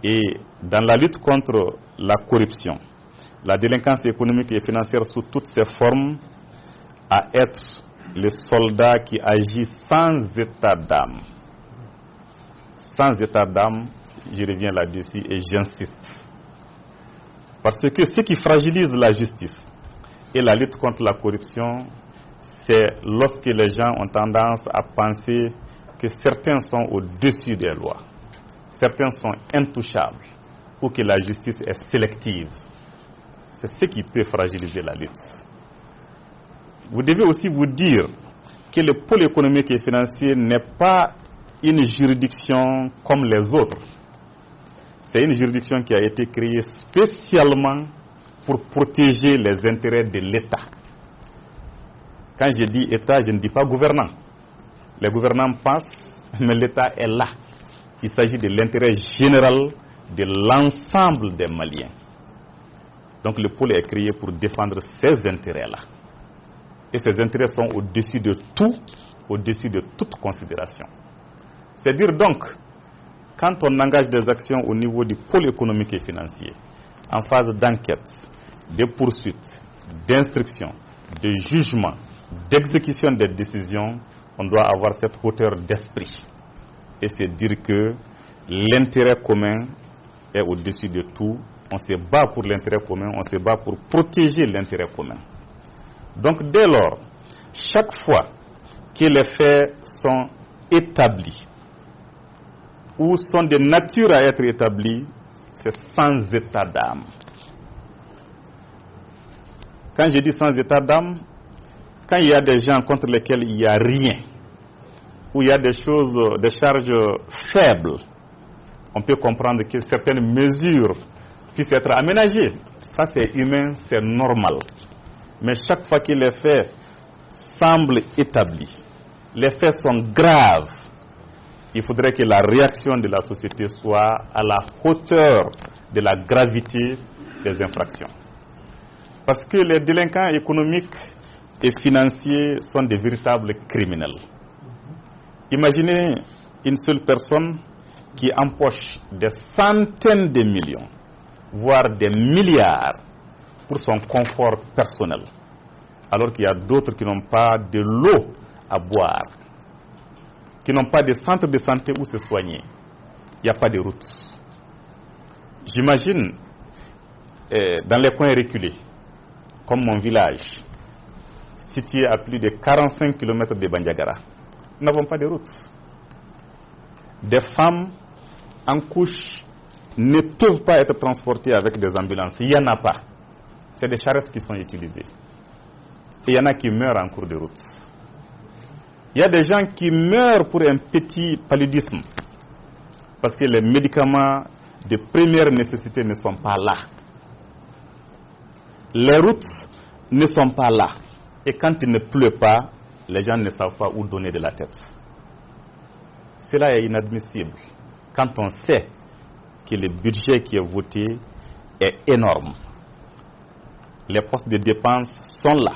Et dans la lutte contre la corruption, la délinquance économique et financière sous toutes ses formes, à être le soldat qui agit sans état d'âme. Sans état d'âme, je reviens là-dessus et j'insiste. Parce que ce qui fragilise la justice et la lutte contre la corruption, c'est lorsque les gens ont tendance à penser que certains sont au-dessus des lois, certains sont intouchables, ou que la justice est sélective. C'est ce qui peut fragiliser la lutte. Vous devez aussi vous dire que le pôle économique et financier n'est pas une juridiction comme les autres. C'est une juridiction qui a été créée spécialement pour protéger les intérêts de l'État. Quand je dis État, je ne dis pas gouvernant. Les gouvernants passent, mais l'État est là. Il s'agit de l'intérêt général de l'ensemble des Maliens. Donc le pôle est créé pour défendre ces intérêts-là. Et ces intérêts sont au-dessus de tout, au-dessus de toute considération. C'est-à-dire donc, quand on engage des actions au niveau du pôle économique et financier, en phase d'enquête, de poursuite, d'instruction, de jugement, d'exécution des décisions, on doit avoir cette hauteur d'esprit. Et c'est dire que l'intérêt commun est au-dessus de tout. On se bat pour l'intérêt commun, on se bat pour protéger l'intérêt commun. Donc dès lors, chaque fois que les faits sont établis ou sont de nature à être établis, c'est sans état d'âme. Quand je dis sans état d'âme, quand il y a des gens contre lesquels il n'y a rien, où il y a des choses, des charges faibles, on peut comprendre que certaines mesures puissent être aménagées. Ça c'est humain, c'est normal. Mais chaque fois que les faits semblent établis, les faits sont graves, il faudrait que la réaction de la société soit à la hauteur de la gravité des infractions. Parce que les délinquants économiques et financiers sont des véritables criminels. Imaginez une seule personne qui empoche des centaines de millions, voire des milliards, pour son confort personnel, alors qu'il y a d'autres qui n'ont pas de l'eau à boire, qui n'ont pas de centre de santé où se soigner. Il n'y a pas de route. J'imagine dans les coins reculés, comme mon village, situé à plus de 45 km de Bandiagara, nous n'avons pas de route. Des femmes en couche ne peuvent pas être transportées avec des ambulances. Il n'y en a pas. C'est des charrettes qui sont utilisées. Et il y en a qui meurent en cours de route. Il y a des gens qui meurent pour un petit paludisme, parce que les médicaments de première nécessité ne sont pas là. Les routes ne sont pas là. Et quand il ne pleut pas, les gens ne savent pas où donner de la tête. Cela est inadmissible. Quand on sait que le budget qui est voté est énorme, les postes de dépenses sont là,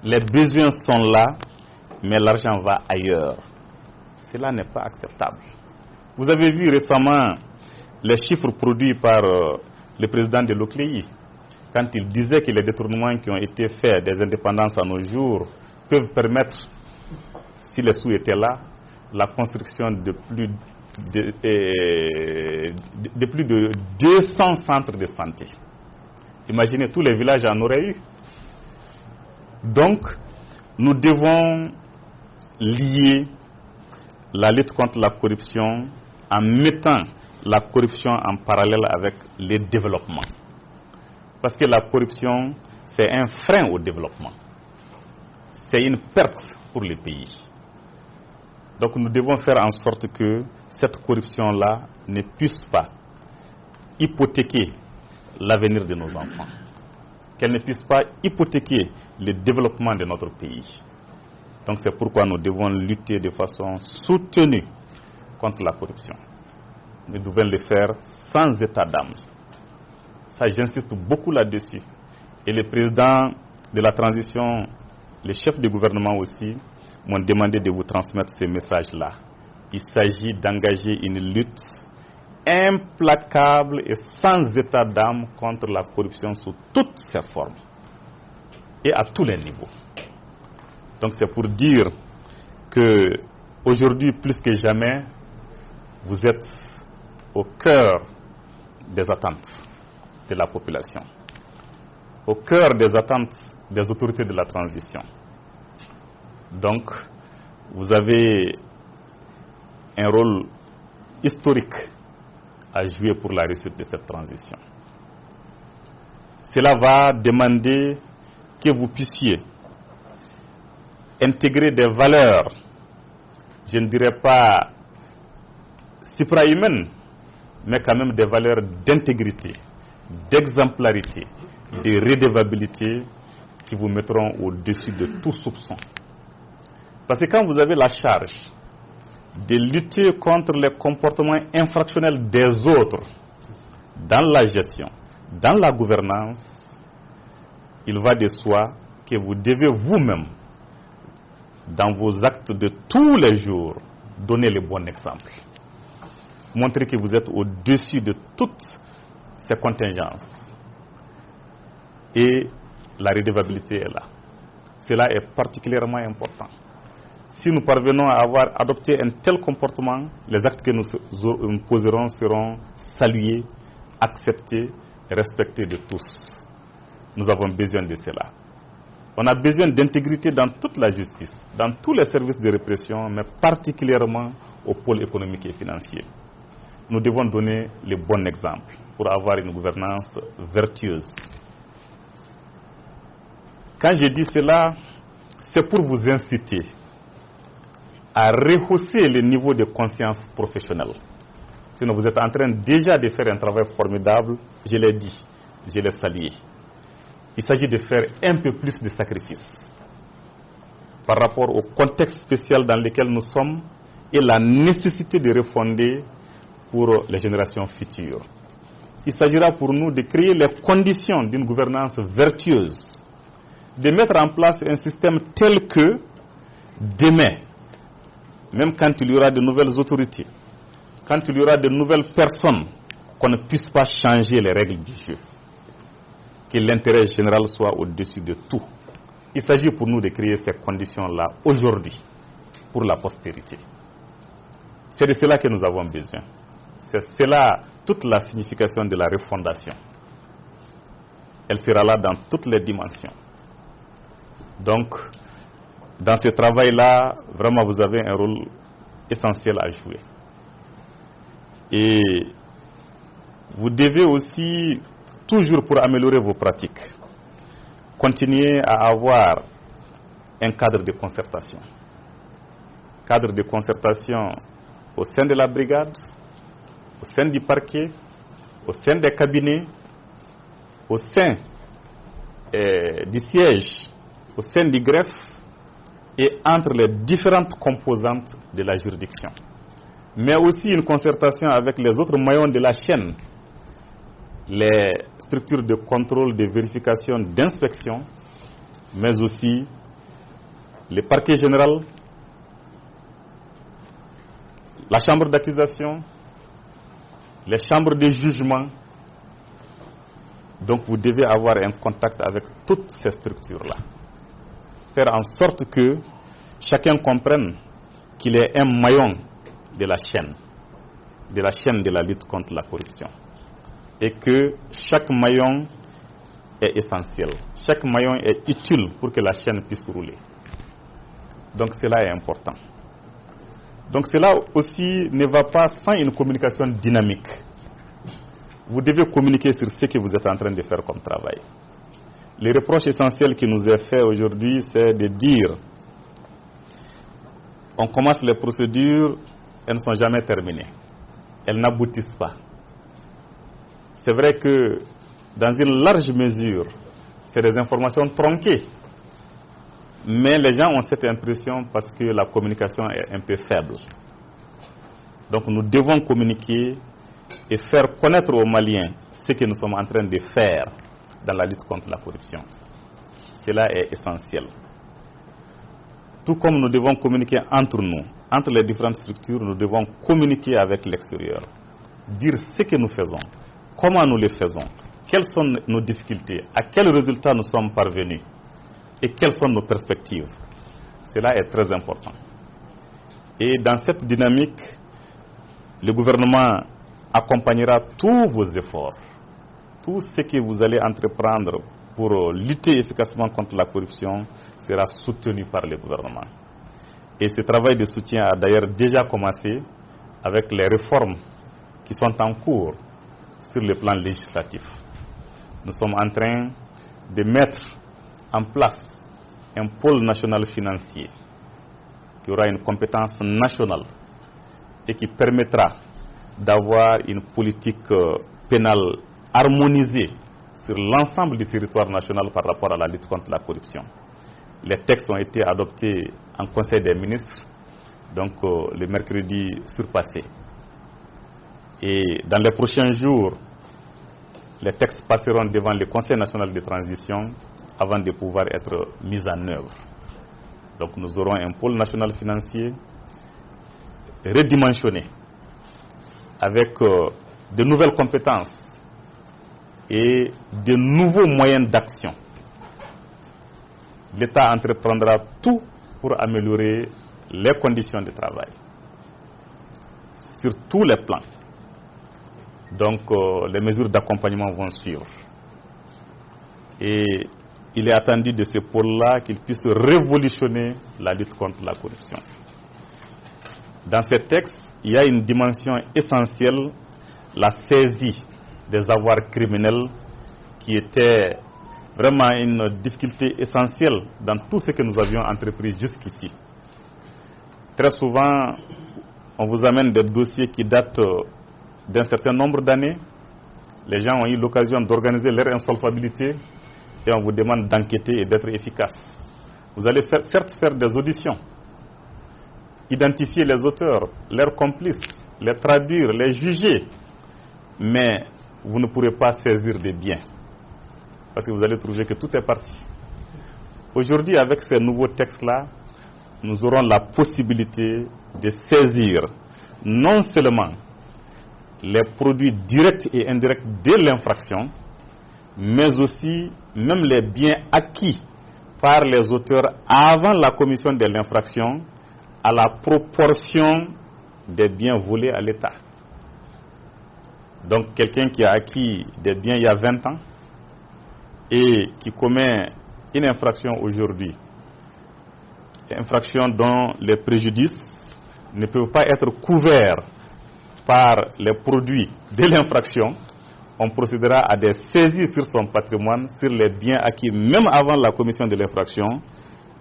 les besoins sont là, mais l'argent va ailleurs. Cela n'est pas acceptable. Vous avez vu récemment les chiffres produits par le président de l'OCLEI, quand il disait que les détournements qui ont été faits des indépendances à nos jours peuvent permettre, si les sous étaient là, la construction de plus de 200 centres de santé. Imaginez, tous les villages en auraient eu. Donc, nous devons lier la lutte contre la corruption en mettant la corruption en parallèle avec le développement. Parce que la corruption, c'est un frein au développement. C'est une perte pour les pays. Donc nous devons faire en sorte que cette corruption-là ne puisse pas hypothéquer l'avenir de nos enfants. Qu'elle ne puisse pas hypothéquer le développement de notre pays. Donc c'est pourquoi nous devons lutter de façon soutenue contre la corruption. Nous devons le faire sans état d'âme. Ça, j'insiste beaucoup là-dessus. Et le président de la transition, le chef du gouvernement aussi, m'ont demandé de vous transmettre ces messages-là. Il s'agit d'engager une lutte implacable et sans état d'âme contre la corruption sous toutes ses formes et à tous les niveaux. Donc c'est pour dire que aujourd'hui plus que jamais, vous êtes au cœur des attentes de la population, au cœur des attentes des autorités de la transition. Donc, vous avez un rôle historique à jouer pour la réussite de cette transition. Cela va demander que vous puissiez intégrer des valeurs, je ne dirais pas suprahumaines, mais quand même des valeurs d'intégrité, d'exemplarité, de redevabilité qui vous mettront au-dessus de tout soupçon. Parce que quand vous avez la charge de lutter contre les comportements infractionnels des autres dans la gestion, dans la gouvernance, il va de soi que vous devez vous-même, dans vos actes de tous les jours, donner le bon exemple. Montrer que vous êtes au-dessus de toutes ces contingences. Et la redevabilité est là. Cela est particulièrement important. Si nous parvenons à avoir adopté un tel comportement, les actes que nous poserons seront salués, acceptés et respectés de tous. Nous avons besoin de cela. On a besoin d'intégrité dans toute la justice, dans tous les services de répression, mais particulièrement au pôle économique et financier. Nous devons donner le bon exemple pour avoir une gouvernance vertueuse. Quand je dis cela, c'est pour vous inciter à rehausser le niveau de conscience professionnelle. Sinon, vous êtes en train déjà de faire un travail formidable, je l'ai dit, je l'ai salué. Il s'agit de faire un peu plus de sacrifices par rapport au contexte spécial dans lequel nous sommes et la nécessité de refonder pour les générations futures. Il s'agira pour nous de créer les conditions d'une gouvernance vertueuse, de mettre en place un système tel que demain, même quand il y aura de nouvelles autorités, quand il y aura de nouvelles personnes, qu'on ne puisse pas changer les règles du jeu. Que l'intérêt général soit au-dessus de tout. Il s'agit pour nous de créer ces conditions-là aujourd'hui, pour la postérité. C'est de cela que nous avons besoin. C'est là toute la signification de la refondation. Elle sera là dans toutes les dimensions. Donc, dans ce travail-là, vraiment, vous avez un rôle essentiel à jouer. Et vous devez aussi, toujours pour améliorer vos pratiques, continuer à avoir un cadre de concertation. Cadre de concertation au sein de la brigade, au sein du parquet, au sein des cabinets, au sein du siège, au sein du greffe et entre les différentes composantes de la juridiction. Mais aussi une concertation avec les autres maillons de la chaîne, les structures de contrôle, de vérification, d'inspection, mais aussi le parquet général, la chambre d'accusation, les chambres de jugement. Donc vous devez avoir un contact avec toutes ces structures-là. Faire en sorte que chacun comprenne qu'il est un maillon de la chaîne de la lutte contre la corruption. Et que chaque maillon est essentiel. Chaque maillon est utile pour que la chaîne puisse rouler. Donc cela est important. Donc cela aussi ne va pas sans une communication dynamique. Vous devez communiquer sur ce que vous êtes en train de faire comme travail. Le reproche essentiel qui nous est fait aujourd'hui, c'est de dire on commence les procédures, elles ne sont jamais terminées. Elles n'aboutissent pas. C'est vrai que dans une large mesure, c'est des informations tronquées. Mais les gens ont cette impression parce que la communication est un peu faible. Donc nous devons communiquer et faire connaître aux Maliens ce que nous sommes en train de faire dans la lutte contre la corruption. Cela est essentiel. Tout comme nous devons communiquer entre nous, entre les différentes structures, nous devons communiquer avec l'extérieur. dire ce que nous faisons, comment nous les faisons, quelles sont nos difficultés, à quels résultats nous sommes parvenus et quelles sont nos perspectives. Cela est très important. Et dans cette dynamique, le gouvernement accompagnera tous vos efforts, tout ce que vous allez entreprendre pour lutter efficacement contre la corruption sera soutenu par le gouvernement. Et ce travail de soutien a d'ailleurs déjà commencé avec les réformes qui sont en cours sur le plan législatif. Nous sommes en train de mettre en place un pôle national financier qui aura une compétence nationale et qui permettra d'avoir une politique pénale harmonisée sur l'ensemble du territoire national par rapport à la lutte contre la corruption. Les textes ont été adoptés en Conseil des ministres, donc le mercredi surpassé. Et dans les prochains jours, les textes passeront devant le Conseil national de transition avant de pouvoir être mis en œuvre. Donc nous aurons un pôle national financier redimensionné avec de nouvelles compétences et de nouveaux moyens d'action. L'État entreprendra tout pour améliorer les conditions de travail sur tous les plans. Donc les mesures d'accompagnement vont suivre. Et il est attendu de ce pôle-là qu'il puisse révolutionner la lutte contre la corruption. Dans ces textes, il y a une dimension essentielle, la saisie des avoirs criminels, qui était vraiment une difficulté essentielle dans tout ce que nous avions entrepris jusqu'ici. Très souvent, on vous amène des dossiers qui datent d'un certain nombre d'années. Les gens ont eu l'occasion d'organiser leur insolvabilité et on vous demande d'enquêter et d'être efficace. Vous allez certes faire des auditions, identifier les auteurs, leurs complices, les traduire, les juger, mais vous ne pourrez pas saisir des biens parce que vous allez trouver que tout est parti. Aujourd'hui, avec ces nouveaux textes-là, nous aurons la possibilité de saisir non seulement les produits directs et indirects de l'infraction, mais aussi même les biens acquis par les auteurs avant la commission de l'infraction à la proportion des biens volés à l'État. Donc quelqu'un qui a acquis des biens il y a 20 ans et qui commet une infraction aujourd'hui, infraction dont les préjudices ne peuvent pas être couverts par les produits de l'infraction, on procédera à des saisies sur son patrimoine, sur les biens acquis même avant la commission de l'infraction,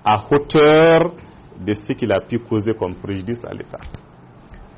à hauteur de ce qu'il a pu causer comme préjudice à l'État.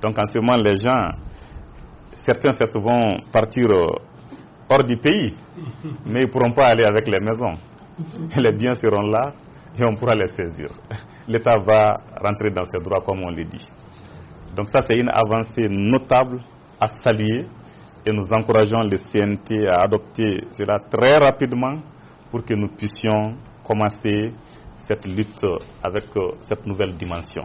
Donc en ce moment, les gens, certains vont partir hors du pays, mais ils ne pourront pas aller avec les maisons. Les biens seront là et on pourra les saisir. L'État va rentrer dans ses droits comme on l'a dit. Donc ça, c'est une avancée notable à saluer et nous encourageons le CNT à adopter cela très rapidement pour que nous puissions commencer cette lutte avec cette nouvelle dimension.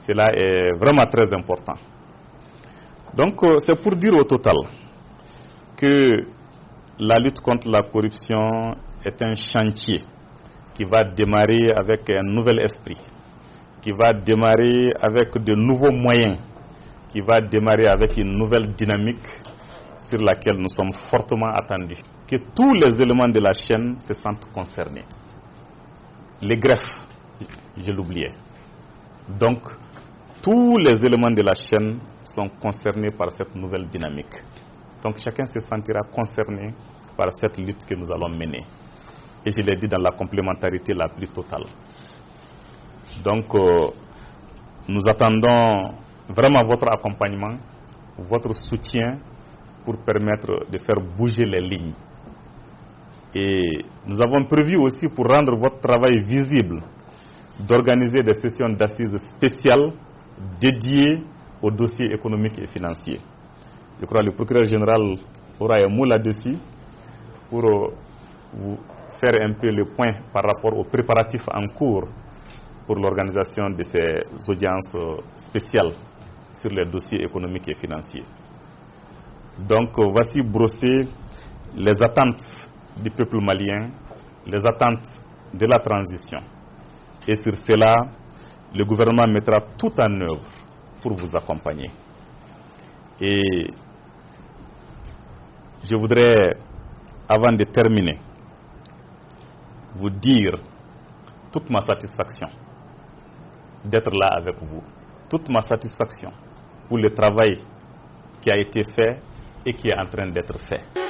Cela est vraiment très important. Donc c'est pour dire au total que la lutte contre la corruption est un chantier qui va démarrer avec un nouvel esprit, qui va démarrer avec de nouveaux moyens, qui va démarrer avec une nouvelle dynamique sur laquelle nous sommes fortement attendus. Que tous les éléments de la chaîne se sentent concernés. Les greffes, je l'oubliais. Donc, tous les éléments de la chaîne sont concernés par cette nouvelle dynamique. Donc, chacun se sentira concerné par cette lutte que nous allons mener. Et je l'ai dit dans la complémentarité la plus totale. Donc, nous attendons vraiment votre accompagnement, votre soutien pour permettre de faire bouger les lignes. Et nous avons prévu aussi, pour rendre votre travail visible, d'organiser des sessions d'assises spéciales dédiées aux dossiers économiques et financiers. Je crois que le procureur général aura un mot là-dessus pour vous faire un peu le point par rapport aux préparatifs en cours pour l'organisation de ces audiences spéciales sur les dossiers économiques et financiers. Donc voici brosser les attentes du peuple malien, les attentes de la transition. Et sur cela, le gouvernement mettra tout en œuvre pour vous accompagner. Et je voudrais, avant de terminer, vous dire toute ma satisfaction d'être là avec vous, toute ma satisfaction pour le travail qui a été fait et qui est en train d'être fait.